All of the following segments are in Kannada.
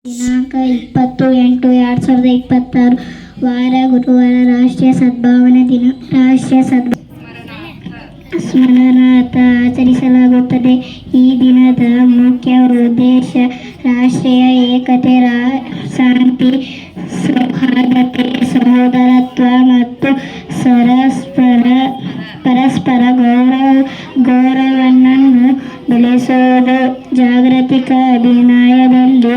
ದಿನಾಂಕ 20/8/2026 ವಾರ ಗುರುವಾರ ರಾಷ್ಟ್ರೀಯ ಸದ್ಭಾವನಾ ದಿನ. ರಾಷ್ಟ್ರೀಯ ಸ್ಮರಣಾರ್ಥ ಆಚರಿಸಲಾಗುತ್ತದೆ. ಈ ದಿನದ ಮುಖ್ಯ ಉದ್ದೇಶ ರಾಷ್ಟ್ರೀಯ ಏಕತೆ, ಶಾಂತಿ, ಸೌಹಾರ್ದತೆ, ಸಹೋದರತ್ವ ಮತ್ತು ಪರಸ್ಪರ ಗೌರವವನ್ನು ಬೆಳೆಸುವುದು. ಜಾಗತಿಕ ಅಭಿಯಾನದಲ್ಲಿ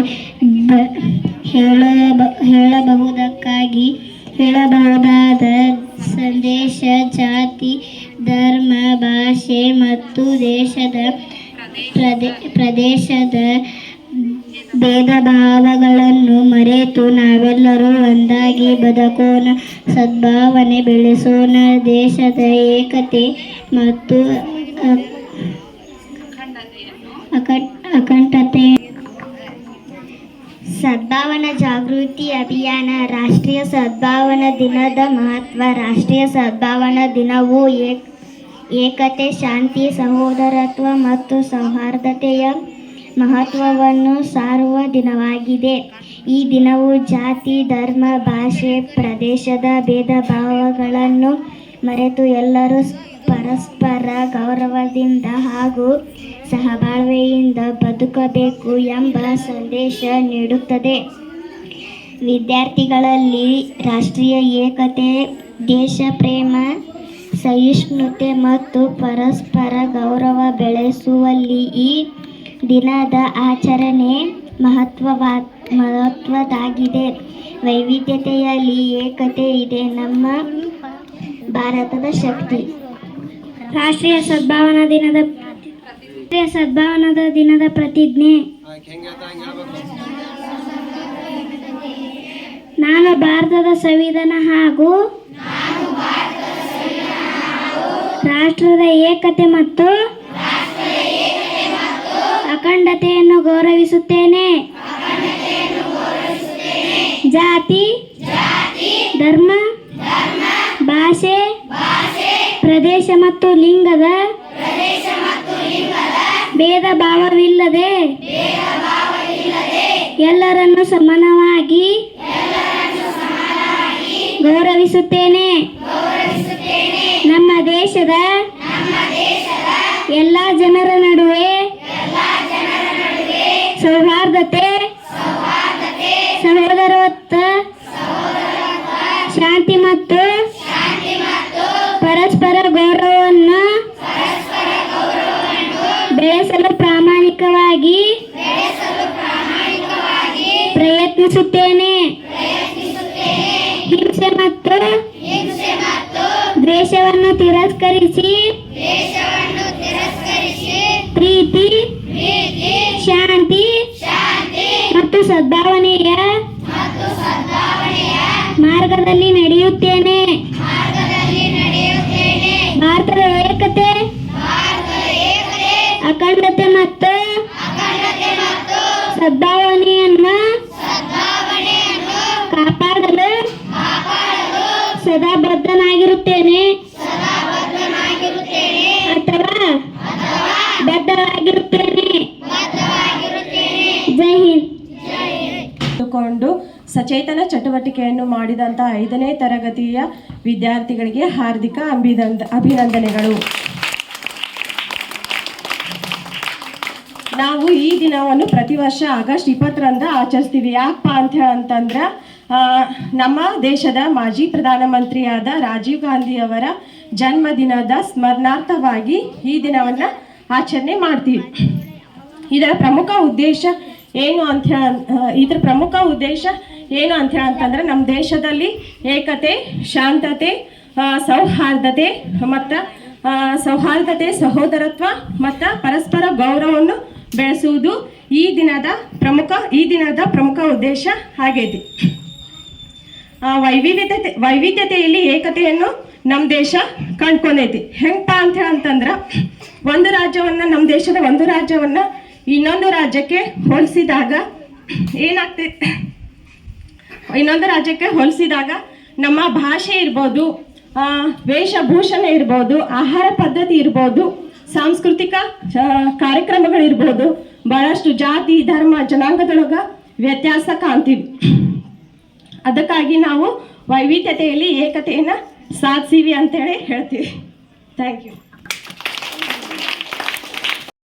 ಹೇಳಬಹುದಾದ ಸಂದೇಶ ಜಾತಿ, ಧರ್ಮ, ಭಾಷೆ ಮತ್ತು ಪ್ರದೇಶದ ಭೇದಭಾವಗಳನ್ನು ಮರೆತು ನಾವೆಲ್ಲರೂ ಒಂದಾಗಿ ಬದುಕೋಣ, ಸದ್ಭಾವನೆ ಬೆಳೆಸೋಣ, ದೇಶದ ಏಕತೆ ಮತ್ತು ಅಖಂಡತೆ. ಸದ್ಭಾವನಾ ಜಾಗೃತಿ ಅಭಿಯಾನ. ರಾಷ್ಟ್ರೀಯ ಸದ್ಭಾವನಾ ದಿನದ ಮಹತ್ವ. ರಾಷ್ಟ್ರೀಯ ಸದ್ಭಾವನಾ ದಿನವು ಏಕತೆ, ಶಾಂತಿ, ಸಹೋದರತ್ವ ಮತ್ತು ಸೌಹಾರ್ದತೆಯ ಮಹತ್ವವನ್ನು ಸಾರುವ ದಿನವಾಗಿದೆ. ಈ ದಿನವು ಜಾತಿ, ಧರ್ಮ, ಭಾಷೆ, ಪ್ರದೇಶದ ಭೇದಭಾವಗಳನ್ನು ಮರೆತು ಎಲ್ಲರೂ ಪರಸ್ಪರ ಗೌರವದಿಂದ ಹಾಗೂ ಸಹಬಾಳ್ವೆಯಿಂದ ಬದುಕಬೇಕು ಎಂಬ ಸಂದೇಶ ನೀಡುತ್ತದೆ. ವಿದ್ಯಾರ್ಥಿಗಳಲ್ಲಿ ರಾಷ್ಟ್ರೀಯ ಏಕತೆ, ದೇಶಪ್ರೇಮ, ಸಹಿಷ್ಣುತೆ ಮತ್ತು ಪರಸ್ಪರ ಗೌರವ ಬೆಳೆಸುವಲ್ಲಿ ಈ ದಿನದ ಆಚರಣೆ ಮಹತ್ವದ್ದಾಗಿದೆ. ವೈವಿಧ್ಯತೆಯಲ್ಲಿ ಏಕತೆ ಇದೆ ನಮ್ಮ ಭಾರತದ ಶಕ್ತಿ. ರಾಷ್ಟ್ರೀಯ ಸದ್ಭಾವನಾ ದಿನದ ಪ್ರತಿಜ್ಞೆ. ನಾನು ಭಾರತದ ಸಂವಿಧಾನ ಹಾಗೂ ರಾಷ್ಟ್ರದ ಏಕತೆ ಮತ್ತು ಅಖಂಡತೆಯನ್ನು ಗೌರವಿಸುತ್ತೇನೆ. ಜಾತಿ, ಧರ್ಮ, ಭಾಷೆ, ಪ್ರದೇಶ ಮತ್ತು ಲಿಂಗದ ಭೇದ ಭಾವವಿಲ್ಲದೆ ಎಲ್ಲರನ್ನು ಸಮಾನವಾಗಿ ಗೌರವಿಸುತ್ತೇನೆ. ನಮ್ಮ ದೇಶದ ಎಲ್ಲ ಜನರ ನಡುವೆ ಸೌಹಾರ್ದತೆ, ಸಹೋದರತ್ವ, ಶಾಂತಿ ಮತ್ತು ಪರಸ್ಪರ ಗೌರವವನ್ನು ಬೆಳೆಸಲು ಪ್ರಾಮಾಣಿಕವಾಗಿ ಪ್ರಯತ್ನಿಸುತ್ತೇನೆ. ಹಿಂಸೆ ಮತ್ತು ದ್ವೇಷವನ್ನು ತಿರಸ್ಕರಿಸಿ ಪ್ರೀತಿ, ಶಾಂತಿ ಮತ್ತು ಸದ್ಭಾವನೆಯ ಮಾರ್ಗದಲ್ಲಿ ನಡೆಯುತ್ತೇನೆ. ಭಾರತದ ಏಕತೆ, ಅಖಂಡತೆ ಮತ್ತು ಸದ್ಭಾವನೆಯನ್ನು ಕಾಪಾಡಲು ಸದಾ ಬದ್ಧನಾಗಿರುತ್ತೇನೆ ಅಥವಾ ಬದ್ಧವಾಗಿರುತ್ತೇನೆ. ಜೈ ಹಿಂದ್. ಸಚೇತನ ಚಟುವಟಿಕೆಯನ್ನು ಮಾಡಿದಂಥ 5ನೇ ತರಗತಿಯ ವಿದ್ಯಾರ್ಥಿಗಳಿಗೆ ಹಾರ್ದಿಕ ಅಭಿನಂದನೆಗಳು. ನಾವು ಈ ದಿನವನ್ನು ಪ್ರತಿ ವರ್ಷ ಆಗಸ್ಟ್ 20ರಂದು ಆಚರಿಸ್ತೀವಿ. ಯಾಕಪ್ಪ ಅಂತಂದ್ರೆ ನಮ್ಮ ದೇಶದ ಮಾಜಿ ಪ್ರಧಾನಮಂತ್ರಿಯಾದ ರಾಜೀವ್ ಗಾಂಧಿಯವರ ಜನ್ಮದಿನದ ಸ್ಮರಣಾರ್ಥವಾಗಿ ಈ ದಿನವನ್ನು ಆಚರಣೆ ಮಾಡ್ತೀವಿ. ಇದರ ಪ್ರಮುಖ ಉದ್ದೇಶ ಏನು ಅಂತಂದ್ರೆ ನಮ್ಮ ದೇಶದಲ್ಲಿ ಏಕತೆ, ಶಾಂತತೆ, ಸೌಹಾರ್ದತೆ, ಸಹೋದರತ್ವ ಮತ್ತು ಪರಸ್ಪರ ಗೌರವವನ್ನು ಬೆಳೆಸುವುದು ಈ ದಿನದ ಪ್ರಮುಖ ಉದ್ದೇಶ ಆಗೈತಿ. ವೈವಿಧ್ಯತೆಯಲ್ಲಿ ಏಕತೆಯನ್ನು ನಮ್ಮ ದೇಶ ಕಂಡ್ಕೊಂಡೈತಿ. ಹೆಂಗಪ್ಪ ಅಂತಂದ್ರೆ ನಮ್ಮ ದೇಶದ ಒಂದು ರಾಜ್ಯವನ್ನು ಇನ್ನೊಂದು ರಾಜ್ಯಕ್ಕೆ ಹೋಲಿಸಿದಾಗ ನಮ್ಮ ಭಾಷೆ ಇರ್ಬೋದು, ವೇಷಭೂಷಣ ಇರ್ಬೋದು, ಆಹಾರ ಪದ್ಧತಿ ಇರ್ಬೋದು, ಸಾಂಸ್ಕೃತಿಕ ಕಾರ್ಯಕ್ರಮಗಳಿರ್ಬೋದು, ಬಹಳಷ್ಟು ಜಾತಿ ಧರ್ಮ ಜನಾಂಗದೊಳಗ ವ್ಯತ್ಯಾಸ ಕಾಣ್ತೀವಿ. ಅದಕ್ಕಾಗಿ ನಾವು ವೈವಿಧ್ಯತೆಯಲ್ಲಿ ಏಕತೆಯನ್ನು ಸಾಧಿಸೀವಿ ಅಂತೇಳಿ ಹೇಳ್ತೀವಿ. Thank you.